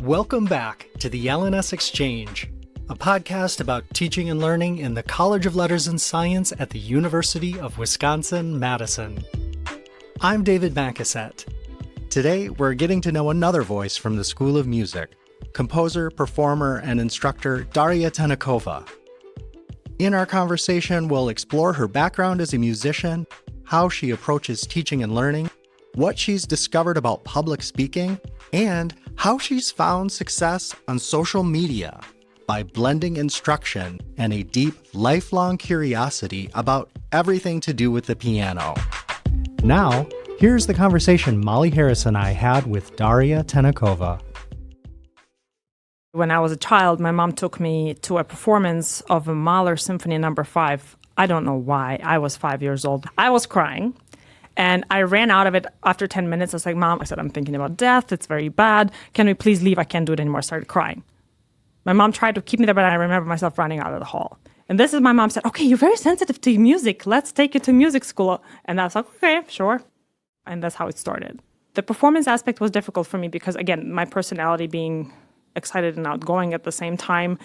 Welcome back to the LNS Exchange, a podcast about teaching and learning in the College of Letters and Science at the University of Wisconsin-Madison. I'm David Macassette. Today, we're getting to know another voice from the School of Music, composer, performer, and instructor Daria Tennikova. In our conversation, we'll explore her background as a musician, how she approaches teaching and learning, what she's discovered about public speaking, and how she's found success on social media by blending instruction and a deep, lifelong curiosity about everything to do with the piano. Now, here's the conversation Molly Harris and I had with Daria Tennikova. When I was a child, my mom took me to a performance of a Mahler Symphony No. 5. I don't know why. I was 5 years old. I was crying. And I ran out of it after 10 minutes. I was like, Mom, I said, I'm thinking about death. It's very bad. Can we please leave? I can't do it anymore. I started crying. My mom tried to keep me there, but I remember myself running out of the hall. And this is my mom said, okay, you're very sensitive to music. Let's take you to music school. And I was like, okay, sure. And that's how it started. The performance aspect was difficult for me because, again, my personality being excited and outgoing at the same time,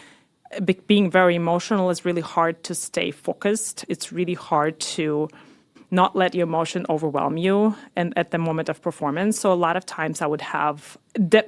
being very emotional is really hard to stay focused. It's really hard to not let your emotion overwhelm you and at the moment of performance. So a lot of times I would have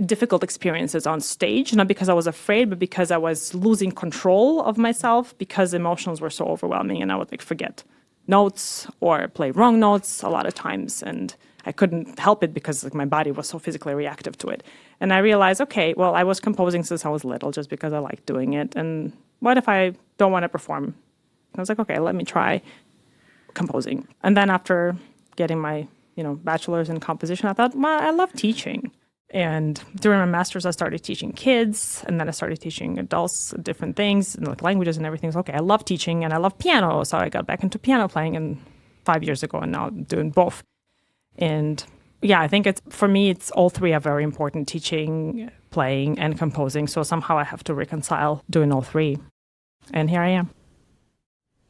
difficult experiences on stage, not because I was afraid, but because I was losing control of myself because emotions were so overwhelming and I would forget notes or play wrong notes a lot of times. And I couldn't help it because my body was so physically reactive to it. And I realized, okay, well, I was composing since I was little just because I liked doing it. And what if I don't want to perform? I was like, okay, let me try composing. And then after getting my, bachelor's in composition, I thought, well, I love teaching. And during my master's, I started teaching kids, and then I started teaching adults different things, and languages and everything. So, okay, I love teaching, and I love piano. So I got back into piano playing 5 years ago, and now I'm doing both. And yeah, I think for me, it's all three are very important, teaching, playing, and composing. So somehow I have to reconcile doing all three. And here I am.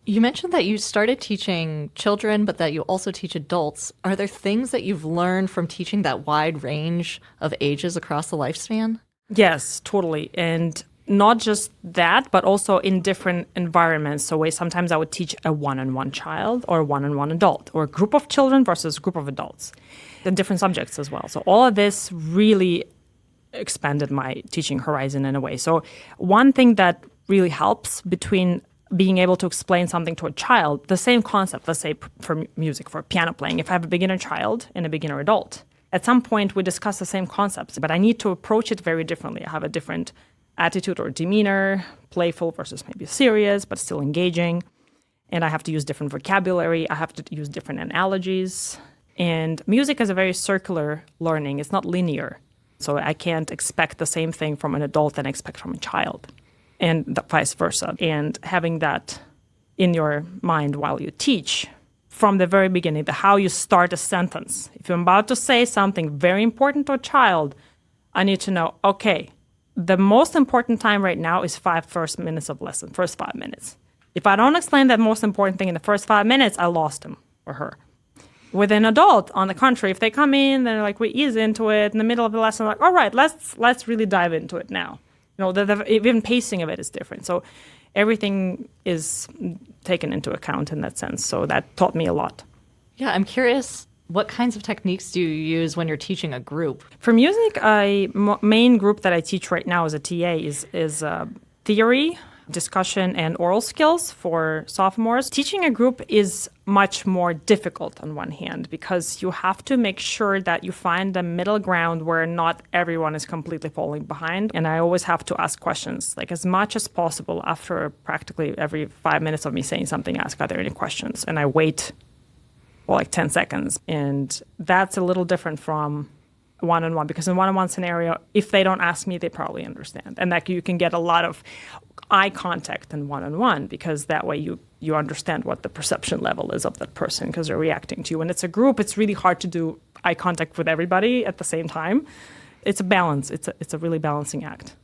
You mentioned that you started teaching children, but that you also teach adults. Are there things that you've learned from teaching that wide range of ages across the lifespan? Yes, totally. And not just that, but also in different environments. So sometimes I would teach a one-on-one child or a one-on-one adult, or a group of children versus a group of adults, and different subjects as well. So all of this really expanded my teaching horizon in a way. So one thing that really helps between being able to explain something to a child, the same concept, let's say for music, for piano playing. If I have a beginner child and a beginner adult, at some point we discuss the same concepts, but I need to approach it very differently. I have a different attitude or demeanor, playful versus maybe serious, but still engaging. And I have to use different vocabulary. I have to use different analogies. And music is a very circular learning. It's not linear. So I can't expect the same thing from an adult than I expect from a child, and vice versa. And having that in your mind while you teach from the very beginning, how you start a sentence. If I'm about to say something very important to a child, I need to know, okay, the most important time right now is first 5 minutes of lesson, first 5 minutes. If I don't explain that most important thing in the first 5 minutes, I lost him or her. With an adult, on the contrary, if they come in, they're like, we ease into it in the middle of the lesson, like, all right, let's really dive into it now. Even pacing of it is different. So everything is taken into account in that sense. So that taught me a lot. Yeah, I'm curious, what kinds of techniques do you use when you're teaching a group? For music, main group that I teach right now as a TA is theory, discussion, and oral skills for sophomores. Teaching a group is much more difficult on one hand because you have to make sure that you find the middle ground where not everyone is completely falling behind. And I always have to ask questions, like as much as possible after practically every 5 minutes of me saying something, ask, are there any questions? And I wait for 10 seconds. And that's a little different from one-on-one, because in one-on-one scenario, if they don't ask me, they probably understand. And you can get a lot of eye contact in one-on-one, because that way you understand what the perception level is of that person because they're reacting to you. When it's a group, it's really hard to do eye contact with everybody at the same time. It's a balance. It's a really balancing act.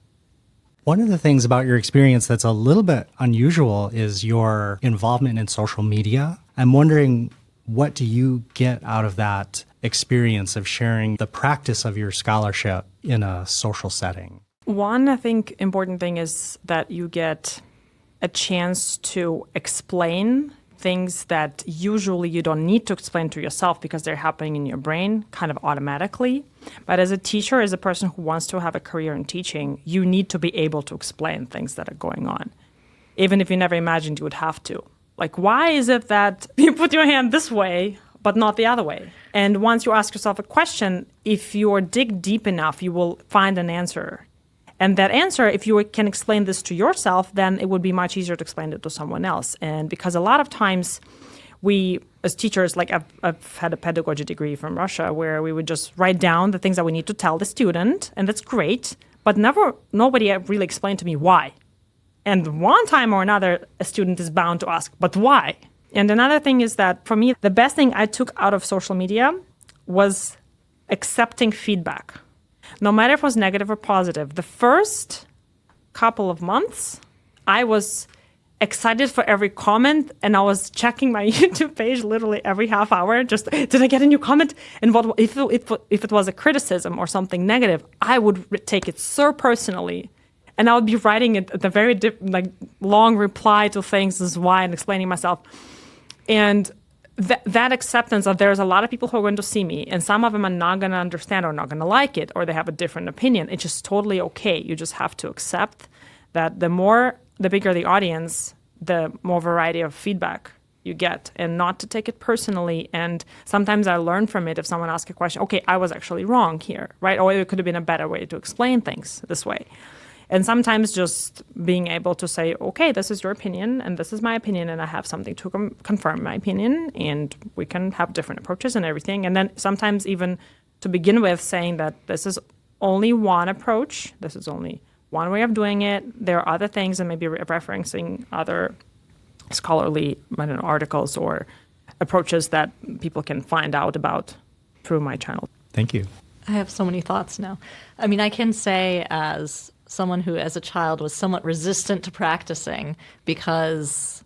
One of the things about your experience that's a little bit unusual is your involvement in social media. I'm wondering, what do you get out of that experience of sharing the practice of your scholarship in a social setting? One, I think, important thing is that you get a chance to explain things that usually you don't need to explain to yourself because they're happening in your brain kind of automatically. But as a teacher, as a person who wants to have a career in teaching, you need to be able to explain things that are going on, even if you never imagined you would have to. Like, why is it that you put your hand this way, but not the other way? And once you ask yourself a question, if you dig deep enough, you will find an answer. And that answer, if you can explain this to yourself, then it would be much easier to explain it to someone else. And because a lot of times we, as teachers, like I've had a pedagogy degree from Russia where we would just write down the things that we need to tell the student, and that's great, but nobody really explained to me why. And one time or another, a student is bound to ask, but why? And another thing is that for me, the best thing I took out of social media was accepting feedback. No matter if it was negative or positive, the first couple of months, I was excited for every comment, and I was checking my YouTube page literally every half hour. Just, did I get a new comment? And what if it was a criticism or something negative, I would take it so personally. And I would be writing it at the very long reply to things as why and explaining myself. And that acceptance of there's a lot of people who are going to see me, and some of them are not going to understand or not going to like it, or they have a different opinion. It's just totally okay. You just have to accept that the bigger the audience, the more variety of feedback you get, and not to take it personally. And sometimes I learn from it if someone asks a question, okay, I was actually wrong here, right? Or it could have been a better way to explain things this way. And sometimes just being able to say, okay, this is your opinion, and this is my opinion, and I have something to confirm my opinion, and we can have different approaches and everything. And then sometimes even to begin with saying that this is only one approach, this is only one way of doing it. There are other things, and maybe referencing other scholarly articles or approaches that people can find out about through my channel. Thank you. I have so many thoughts now. I mean, I can say as someone who as a child was somewhat resistant to practicing because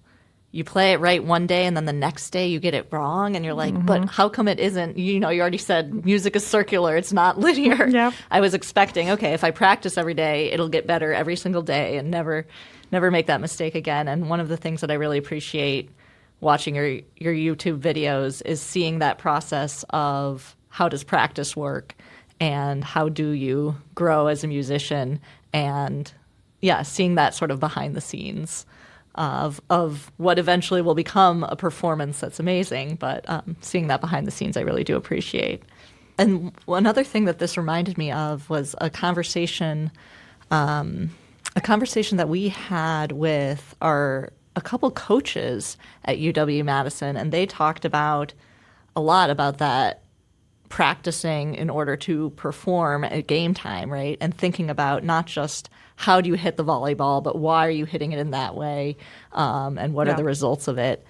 you play it right one day and then the next day you get it wrong and you're like, but how come it isn't? You already said music is circular, it's not linear. Yep. I was expecting, okay, if I practice every day, it'll get better every single day and never make that mistake again. And one of the things that I really appreciate watching your YouTube videos is seeing that process of how does practice work and how do you grow as a musician, and seeing that sort of behind the scenes of what eventually will become a performance that's amazing, but seeing that behind the scenes I really do appreciate. And one other thing that this reminded me of was a conversation that we had with a couple coaches at UW-Madison, and they talked a lot about that practicing in order to perform at game time, right? And thinking about not just how do you hit the volleyball, but why are you hitting it in that way, and what are the results of it.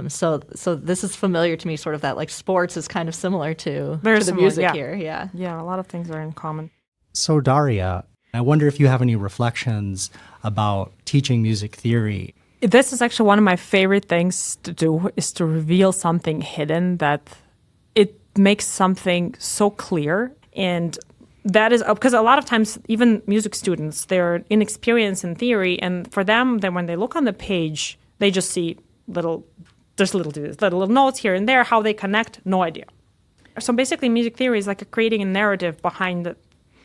So this is familiar to me, sort of that like sports is kind of similar to the music here. Yeah. Yeah, a lot of things are in common. So Daria, I wonder if you have any reflections about teaching music theory. This is actually one of my favorite things to do, is to reveal something hidden that it makes something so clear. And that is because a lot of times even music students, they're inexperienced in theory, and for them, then when they look on the page, they just see little notes here and there, how they connect, no idea. So basically music theory is like creating a narrative behind the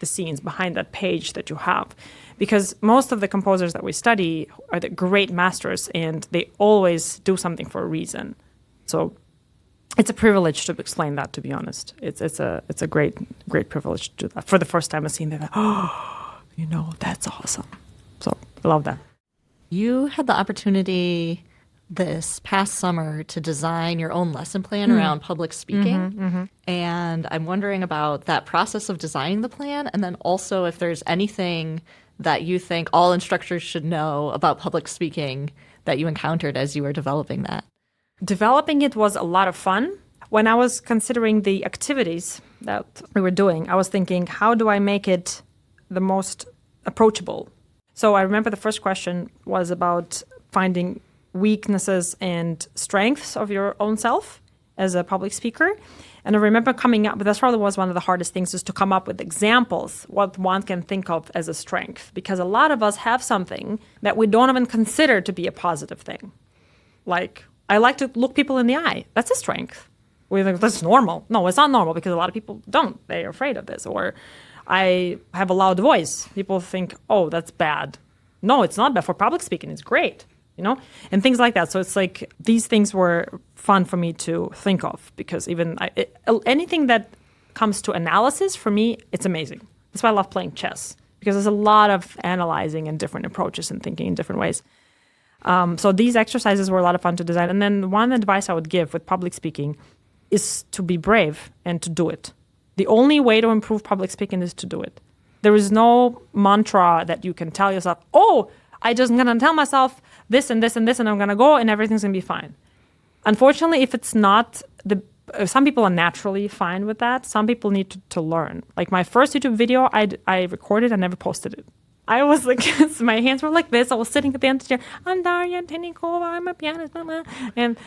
scenes, behind that page that you have. Because most of the composers that we study are the great masters, and they always do something for a reason. So it's a privilege to explain that, to be honest. It's a great privilege to do that. For the first time I've seen that, that's awesome. So I love that. You had the opportunity this past summer to design your own lesson plan around public speaking. And I'm wondering about that process of designing the plan, and then also if there's anything that you think all instructors should know about public speaking that you encountered as you were developing that. Developing it was a lot of fun. When I was considering the activities that we were doing, I was thinking, how do I make it the most approachable? So I remember the first question was about finding weaknesses and strengths of your own self as a public speaker. And I remember coming up, but that's probably was one of the hardest things, is to come up with examples, what one can think of as a strength. Because a lot of us have something that we don't even consider to be a positive thing. Like, I like to look people in the eye. That's a strength. We think that's normal. No, it's not normal, because a lot of people don't. They're afraid of this. Or I have a loud voice. People think, oh, that's bad. No, it's not bad. For public speaking, it's great. And things like that. So it's like these things were fun for me to think of, because even anything that comes to analysis, for me, it's amazing. That's why I love playing chess, because there's a lot of analyzing and different approaches and thinking in different ways. So these exercises were a lot of fun to design. And then one advice I would give with public speaking is to be brave and to do it. The only way to improve public speaking is to do it. There is no mantra that you can tell yourself, oh, I'm just going to tell myself this and this and this, and I'm going to go and everything's going to be fine. Unfortunately, if it's not, some people are naturally fine with that. Some people need to learn. Like my first YouTube video, I recorded and never posted it. I was like, my hands were like this. I was sitting at the end of the chair. I'm Daria Tennikova. I'm a pianist. And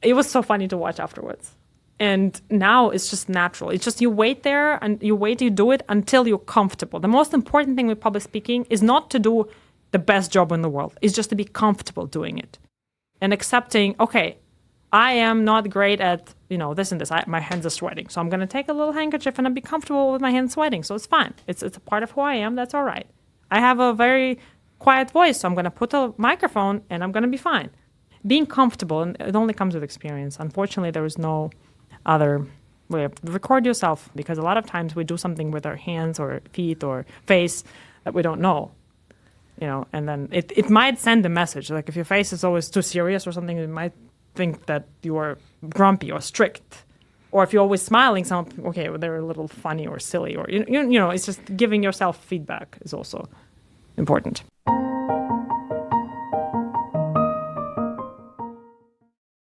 it was so funny to watch afterwards. And now it's just natural. It's just you wait there and you do it until you're comfortable. The most important thing with public speaking is not to do the best job in the world. It's just to be comfortable doing it and accepting, okay, I am not great at, this and this. My hands are sweating. So I'm going to take a little handkerchief and I'll be comfortable with my hands sweating. So it's fine. It's a part of who I am. That's all right. I have a very quiet voice. So I'm going to put a microphone and I'm going to be fine. Being comfortable, and it only comes with experience. Unfortunately, there is no other way. Record yourself, because a lot of times we do something with our hands or feet or face that we don't know. And then it might send a message. Like if your face is always too serious or something, it might think that you are grumpy or strict. Or if you're always smiling, okay, well, they're a little funny or silly. Or, it's just giving yourself feedback is also important.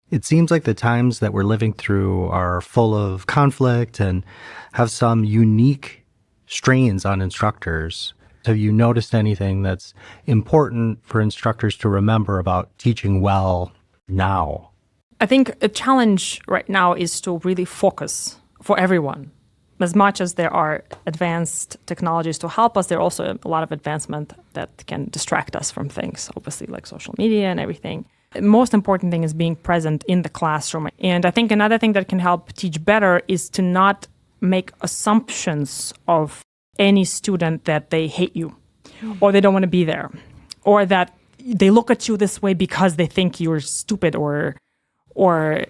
It seems like the times that we're living through are full of conflict and have some unique strains on instructors. Have you noticed anything that's important for instructors to remember about teaching well now? I think a challenge right now is to really focus for everyone. As much as there are advanced technologies to help us, there are also a lot of advancement that can distract us from things, obviously, like social media and everything. The most important thing is being present in the classroom. And I think another thing that can help teach better is to not make assumptions of any student that they hate you or they don't want to be there or that they look at you this way because they think you're stupid or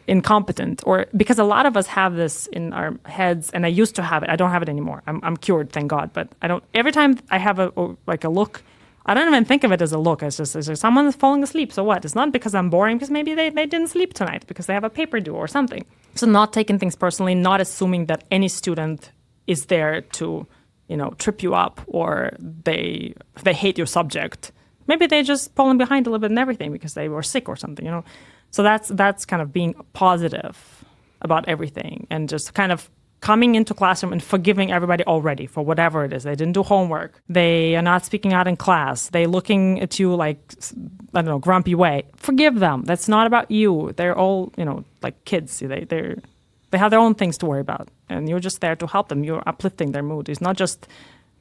incompetent, or because a lot of us have this in our heads, and I used to have it. I don't have it anymore. I'm cured, thank God. But I don't. Every time I have a look, I don't even think of it as a look. It's just someone is falling asleep. So what? It's not because I'm boring, because maybe they didn't sleep tonight because they have a paper due or something. So not taking things personally, not assuming that any student is there to, trip you up or they hate your subject. Maybe they're just falling behind a little bit in everything because they were sick or something, So that's kind of being positive about everything and just kind of coming into classroom and forgiving everybody already for whatever it is. They didn't do homework. They are not speaking out in class. They're looking at you like, I don't know, grumpy way. Forgive them. That's not about you. They're all, like kids. They have their own things to worry about. And you're just there to help them. You're uplifting their mood. It's not just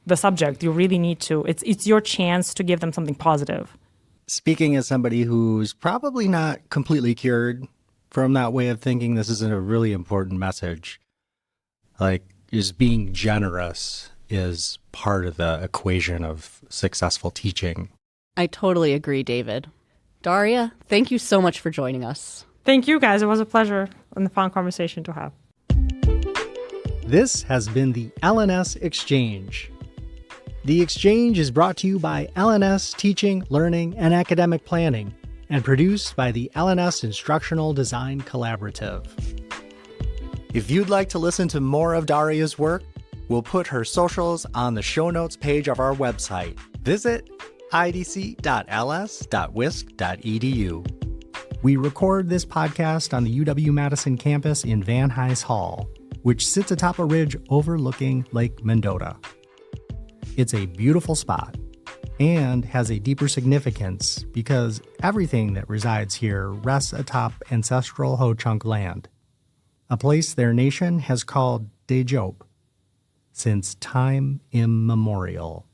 the subject. You really need to. It's your chance to give them something positive. Speaking as somebody who's probably not completely cured from that way of thinking, this is a really important message. Like, just being generous is part of the equation of successful teaching. I totally agree, David. Daria, thank you so much for joining us. Thank you, guys. It was a pleasure and a fun conversation to have. This has been the LNS Exchange. The Exchange is brought to you by LNS Teaching, Learning, and Academic Planning and produced by the LNS Instructional Design Collaborative. If you'd like to listen to more of Daria's work, we'll put her socials on the show notes page of our website. Visit idc.ls.wisc.edu. We record this podcast on the UW-Madison campus in Van Hise Hall, which sits atop a ridge overlooking Lake Mendota. It's a beautiful spot and has a deeper significance because everything that resides here rests atop ancestral Ho-Chunk land. a place their nation has called Dejop since time immemorial.